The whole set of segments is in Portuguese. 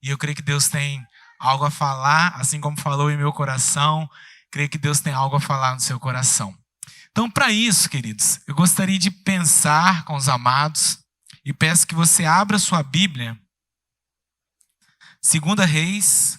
E eu creio que Deus tem algo a falar, assim como falou em meu coração. Creio que Deus tem algo a falar no seu coração. Então, para isso, queridos, eu gostaria de pensar com os amados e peço que você abra sua Bíblia. 2 Reis,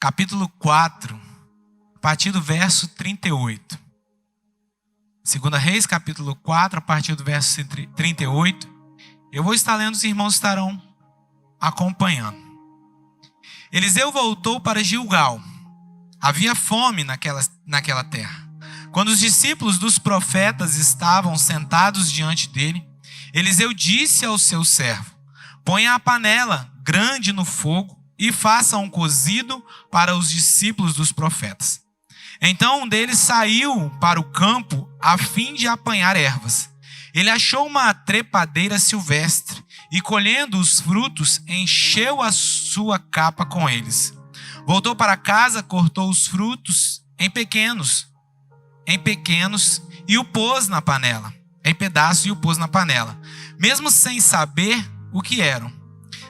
capítulo 4, a partir do verso 38. 2 Reis, capítulo 4, a partir do verso 38. Eu vou estar lendo, os irmãos estarão acompanhando. Eliseu voltou para Gilgal. Havia fome naquela terra. Quando os discípulos dos profetas estavam sentados diante dele, Eliseu disse ao seu servo: ponha a panela grande no fogo e faça um cozido para os discípulos dos profetas. Então um deles saiu para o campo a fim de apanhar ervas. Ele achou uma trepadeira silvestre e, colhendo os frutos, encheu a sua capa com eles. Voltou para casa, cortou os frutos em pequenos e o pôs na panela, em pedaços, e o pôs na panela, mesmo sem saber o que eram.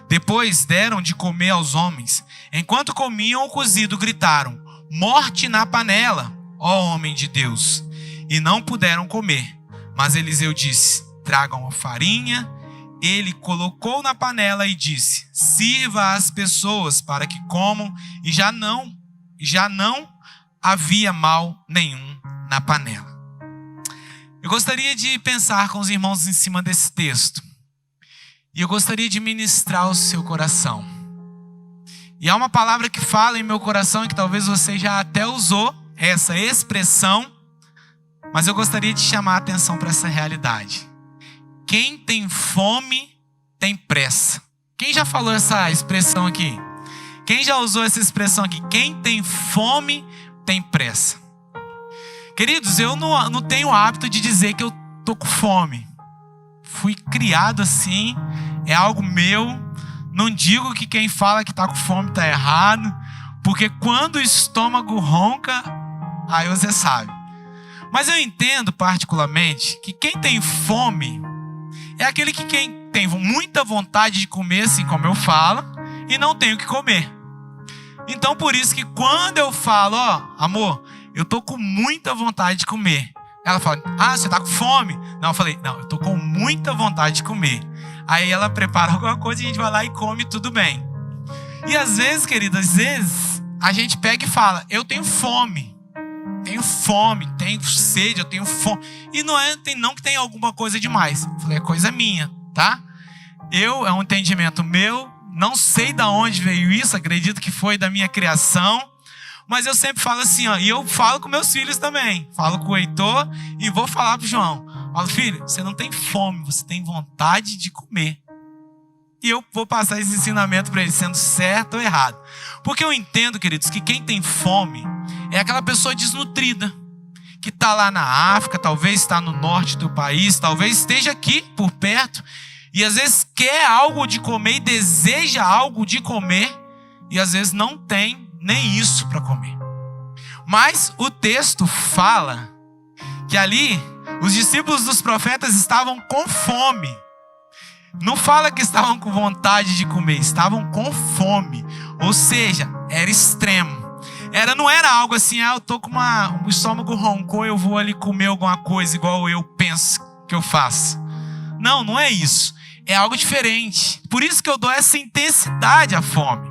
Depois deram de comer aos homens. Enquanto comiam o cozido, gritaram: morte na panela, ó homem de Deus! E não puderam comer. Mas Eliseu disse: tragam a farinha. Ele colocou na panela e disse: sirva às pessoas para que comam. E já não havia mal nenhum na panela. Eu gostaria de pensar com os irmãos em cima desse texto. E eu gostaria de ministrar o seu coração. E há uma palavra que fala em meu coração e que talvez você já até usou essa expressão, mas eu gostaria de chamar a atenção para essa realidade. Quem tem fome tem pressa. Quem já falou essa expressão aqui? Quem já usou essa expressão aqui? Quem tem fome tem pressa. Queridos, eu não tenho o hábito de dizer que eu tô com fome. Fui criado assim, é algo meu. Não digo que quem fala que tá com fome tá errado, porque quando o estômago ronca, aí você sabe. Mas eu entendo particularmente que quem tem fome é aquele que quem tem muita vontade de comer, assim como eu falo, e não tem o que comer. Então por isso que quando eu falo: ó, amor, eu tô com muita vontade de comer. Ela fala: ah, você tá com fome? Não, eu falei: não, eu tô com muita vontade de comer. Aí ela prepara alguma coisa e a gente vai lá e come, tudo bem. E às vezes, querido, a gente pega e fala: eu tenho fome. Tenho fome, tenho sede, eu tenho fome. E não que tem alguma coisa demais. Eu falei: é coisa minha, tá? É um entendimento meu. Não sei de onde veio isso, acredito que foi da minha criação. Mas eu sempre falo assim, ó, e eu falo com meus filhos também. Falo com o Heitor e vou falar pro João. Falo: filho, você não tem fome, você tem vontade de comer. E eu vou passar esse ensinamento para eles, sendo certo ou errado. Porque eu entendo, queridos, que quem tem fome é aquela pessoa desnutrida, que está lá na África, talvez está no norte do país, talvez esteja aqui por perto, e às vezes quer algo de comer e deseja algo de comer, e às vezes não tem nem isso para comer. Mas o texto fala que ali os discípulos dos profetas estavam com fome. Não fala que estavam com vontade de comer, estavam com fome. Ou seja, era extremo. Não era algo assim: eu tô com o estômago roncou, eu vou ali comer alguma coisa igual eu penso que eu faço. Não é isso. É algo diferente. Por isso que eu dou essa intensidade à fome.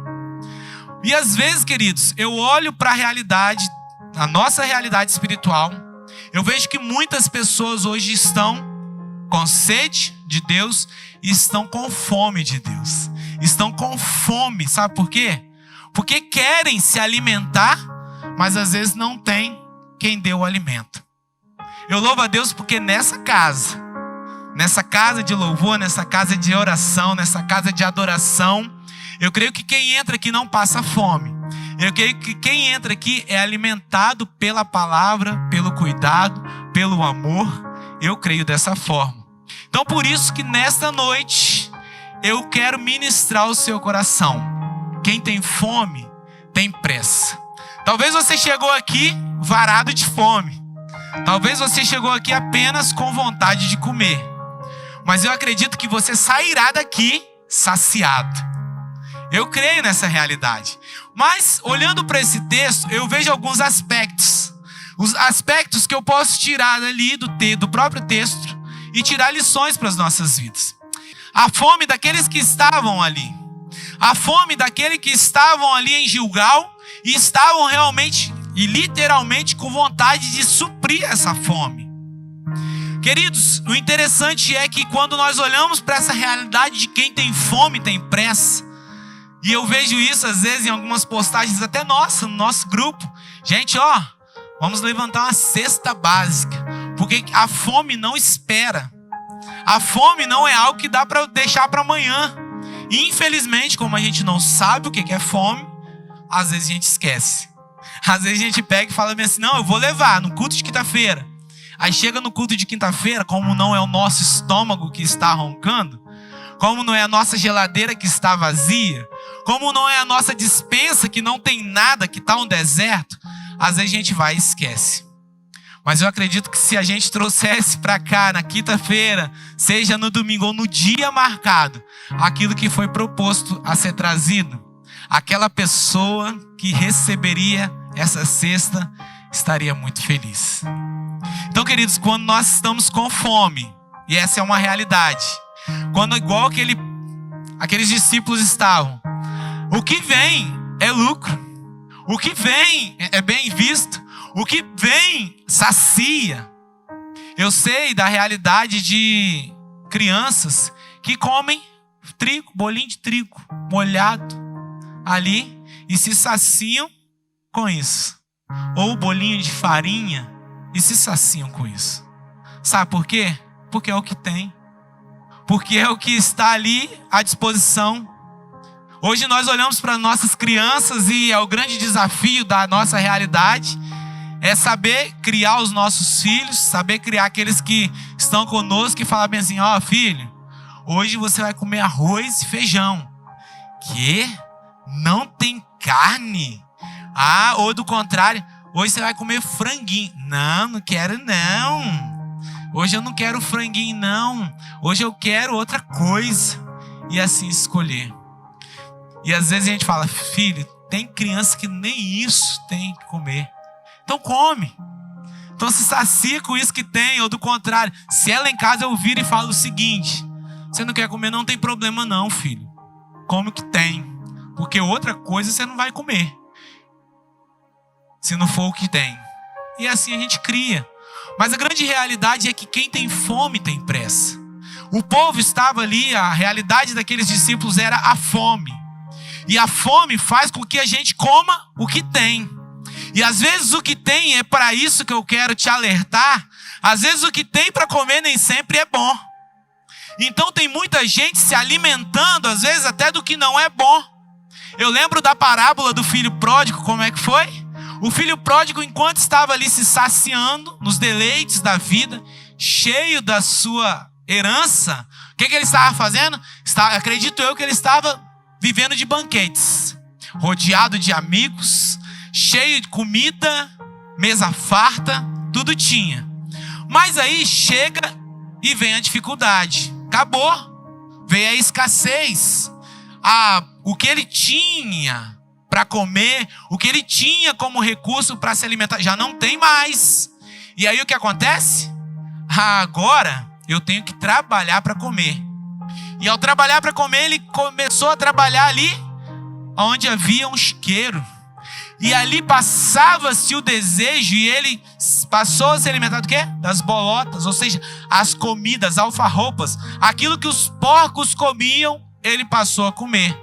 E às vezes, queridos, eu olho para a realidade, a nossa realidade espiritual. Eu vejo que muitas pessoas hoje estão com sede de Deus e estão com fome de Deus. Estão com fome, sabe por quê? Porque querem se alimentar, mas às vezes não tem quem dê o alimento. Eu louvo a Deus porque nessa casa de louvor, nessa casa de oração, nessa casa de adoração, eu creio que quem entra aqui não passa fome. Eu creio que quem entra aqui é alimentado pela palavra, pelo cuidado, pelo amor. Eu creio dessa forma. Então por isso que nesta noite eu quero ministrar o seu coração. Quem tem fome tem pressa. Talvez você chegou aqui varado de fome. Talvez você chegou aqui apenas com vontade de comer. Mas eu acredito que você sairá daqui saciado. Eu creio nessa realidade. Mas, olhando para esse texto, eu vejo alguns aspectos. Os aspectos que eu posso tirar ali do próprio texto e tirar lições para as nossas vidas. A fome daqueles que estavam ali. A fome daqueles que estavam ali em Gilgal e estavam realmente e literalmente com vontade de suprir essa fome. Queridos, o interessante é que quando nós olhamos para essa realidade de quem tem fome tem pressa, e eu vejo isso às vezes em algumas postagens até no nosso grupo. Gente, vamos levantar uma cesta básica, porque a fome não espera. A fome não é algo que dá para deixar para amanhã. E infelizmente, como a gente não sabe o que é fome, às vezes a gente esquece. Às vezes a gente pega e fala assim, não, eu vou levar no culto de quinta-feira. Aí chega no culto de quinta-feira, como não é o nosso estômago que está roncando, como não é a nossa geladeira que está vazia, como não é a nossa despensa que não tem nada, que está um deserto, às vezes a gente vai e esquece. Mas eu acredito que se a gente trouxesse para cá na quinta-feira, seja no domingo ou no dia marcado, aquilo que foi proposto a ser trazido, aquela pessoa que receberia essa cesta estaria muito feliz. Então, queridos, quando nós estamos com fome, e essa é uma realidade, quando igual aqueles discípulos estavam, o que vem é lucro, o que vem é bem visto, o que vem sacia. Eu sei da realidade de crianças que comem trigo, bolinho de trigo molhado ali e se saciam com isso. Ou bolinho de farinha e se saciam com isso. Sabe por quê? Porque é o que tem. Porque é o que está ali à disposição. Hoje nós olhamos para nossas crianças e é o grande desafio da nossa realidade é saber criar os nossos filhos, saber criar aqueles que estão conosco e falar bem assim, filho, hoje você vai comer arroz e feijão. Que? Não tem carne? Ou do contrário, hoje você vai comer franguinho. Não quero não. Hoje eu não quero franguinho não. Hoje eu quero outra coisa. E assim escolher. E às vezes a gente fala, filho, tem criança que nem isso tem que comer. Então come. Então se sacia com isso que tem. Ou do contrário, se ela em casa eu viro e falo o seguinte, você não quer comer, não tem problema não, filho. Come o que tem. Porque outra coisa você não vai comer. Se não for o que tem. E assim a gente cria. Mas a grande realidade é que quem tem fome tem pressa. O povo estava ali, a realidade daqueles discípulos era a fome. E a fome faz com que a gente coma o que tem. E às vezes o que tem é para isso que eu quero te alertar. Às vezes o que tem para comer nem sempre é bom. Então tem muita gente se alimentando, às vezes até do que não é bom. Eu lembro da parábola do filho pródigo, como é que foi? O filho pródigo, enquanto estava ali se saciando nos deleites da vida, cheio da sua herança, o que ele estava fazendo? Acredito eu que ele estava vivendo de banquetes, rodeado de amigos, cheio de comida, mesa farta, tudo tinha. Mas aí chega e vem a dificuldade. Acabou, veio a escassez. O que ele tinha para comer, o que ele tinha como recurso para se alimentar, já não tem mais. E aí o que acontece? Agora eu tenho que trabalhar para comer. E ao trabalhar para comer, ele começou a trabalhar ali onde havia um chiqueiro. E ali passava-se o desejo e ele passou a se alimentar do quê? Das bolotas, ou seja, as comidas, alfarropas. Aquilo que os porcos comiam, ele passou a comer.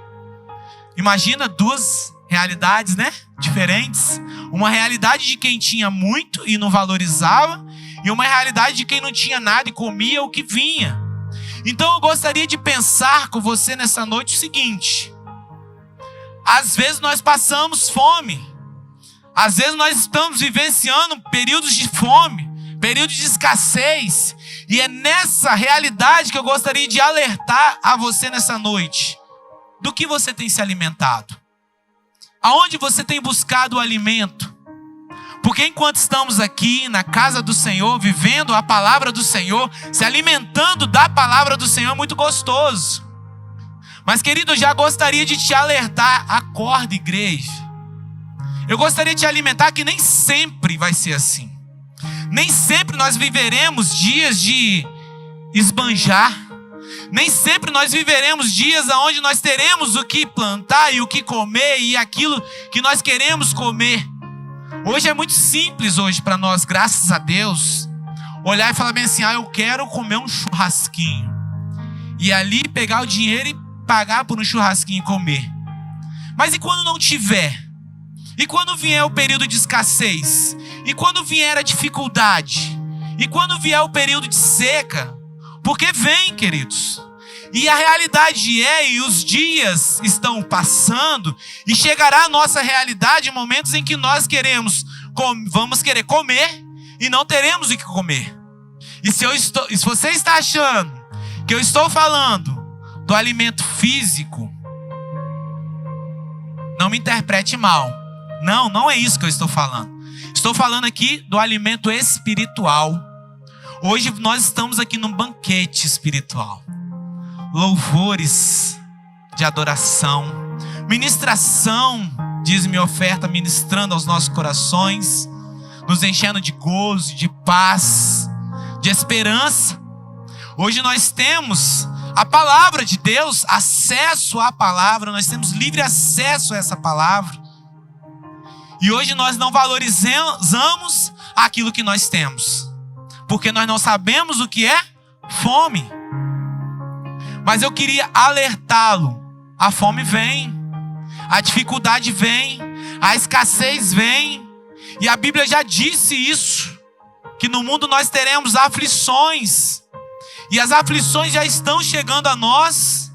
Imagina duas realidades, né? Diferentes. Uma realidade de quem tinha muito e não valorizava. E uma realidade de quem não tinha nada e comia o que vinha. Então eu gostaria de pensar com você nessa noite o seguinte. Às vezes nós passamos fome. Às vezes nós estamos vivenciando períodos de fome, períodos de escassez. E é nessa realidade que eu gostaria de alertar a você nessa noite. Do que você tem se alimentado? Aonde você tem buscado o alimento? Porque enquanto estamos aqui na casa do Senhor, vivendo a palavra do Senhor, se alimentando da palavra do Senhor, é muito gostoso. Mas, querido, eu já gostaria de te alertar. Acorda, igreja. Eu gostaria de te alimentar que nem sempre vai ser assim. Nem sempre nós viveremos dias de esbanjar. Nem sempre nós viveremos dias onde nós teremos o que plantar e o que comer e aquilo que nós queremos comer. Hoje é muito simples hoje para nós, graças a Deus, olhar e falar bem assim, eu quero comer um churrasquinho. E ali pegar o dinheiro e pagar por um churrasquinho e comer. Mas e quando não tiver? E quando vier o período de escassez? E quando vier a dificuldade? E quando vier o período de seca? Porque vem, queridos. E a realidade e os dias estão passando, e chegará a nossa realidade em momentos em que nós vamos querer comer e não teremos o que comer. E se você está achando que eu estou falando do alimento físico, não me interprete mal. Não é isso que eu estou falando. Estou falando aqui do alimento espiritual. Hoje nós estamos aqui num banquete espiritual. Louvores de adoração, ministração, diz-me oferta, ministrando aos nossos corações, nos enchendo de gozo, de paz, de esperança. Hoje nós temos a palavra de Deus, acesso à palavra, nós temos livre acesso a essa palavra. E hoje nós não valorizamos aquilo que nós temos, porque nós não sabemos o que é fome. Mas eu queria alertá-lo. A fome vem, a dificuldade vem, a escassez vem. E a Bíblia já disse isso, que no mundo nós teremos aflições. E as aflições já estão chegando a nós.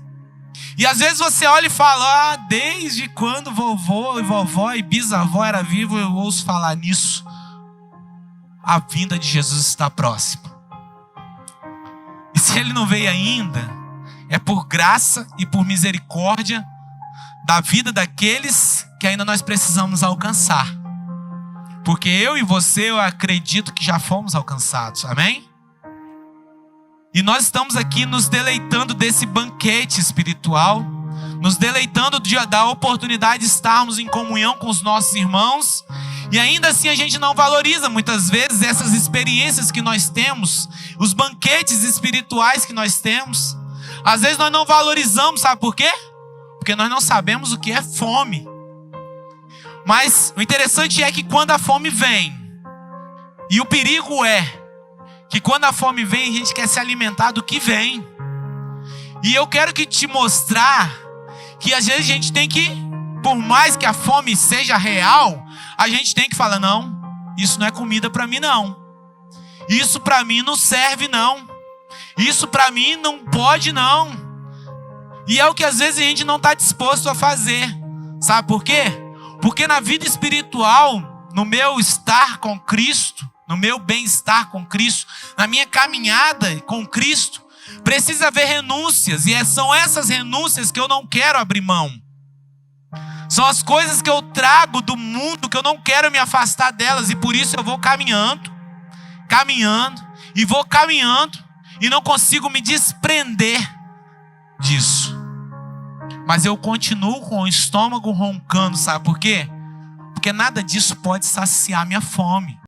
E às vezes você olha e fala, desde quando vovô e vovó e bisavó era vivo, eu ouço falar nisso. A vinda de Jesus está próxima. E se ele não veio ainda, é por graça e por misericórdia da vida daqueles que ainda nós precisamos alcançar. Porque eu e você, eu acredito que já fomos alcançados. Amém? E nós estamos aqui nos deleitando desse banquete espiritual, nos deleitando da oportunidade de estarmos em comunhão com os nossos irmãos. E ainda assim a gente não valoriza muitas vezes essas experiências que nós temos, os banquetes espirituais que nós temos. Às vezes nós não valorizamos, sabe por quê? Porque nós não sabemos o que é fome. Mas o interessante é que quando a fome vem, e o perigo é que quando a fome vem, a gente quer se alimentar do que vem. E eu quero te mostrar que às vezes a gente tem que, por mais que a fome seja real, a gente tem que falar, não, isso não é comida para mim não. Isso para mim não serve não. Isso para mim não pode não. E é o que às vezes a gente não está disposto a fazer. Sabe por quê? Porque na vida espiritual, no meu estar com Cristo, no meu bem-estar com Cristo, na minha caminhada com Cristo, precisa haver renúncias. E são essas renúncias que eu não quero abrir mão. São as coisas que eu trago do mundo, que eu não quero me afastar delas. E por isso eu vou caminhando, e vou caminhando, e não consigo me desprender disso. Mas eu continuo com o estômago roncando, sabe por quê? Porque nada disso pode saciar minha fome.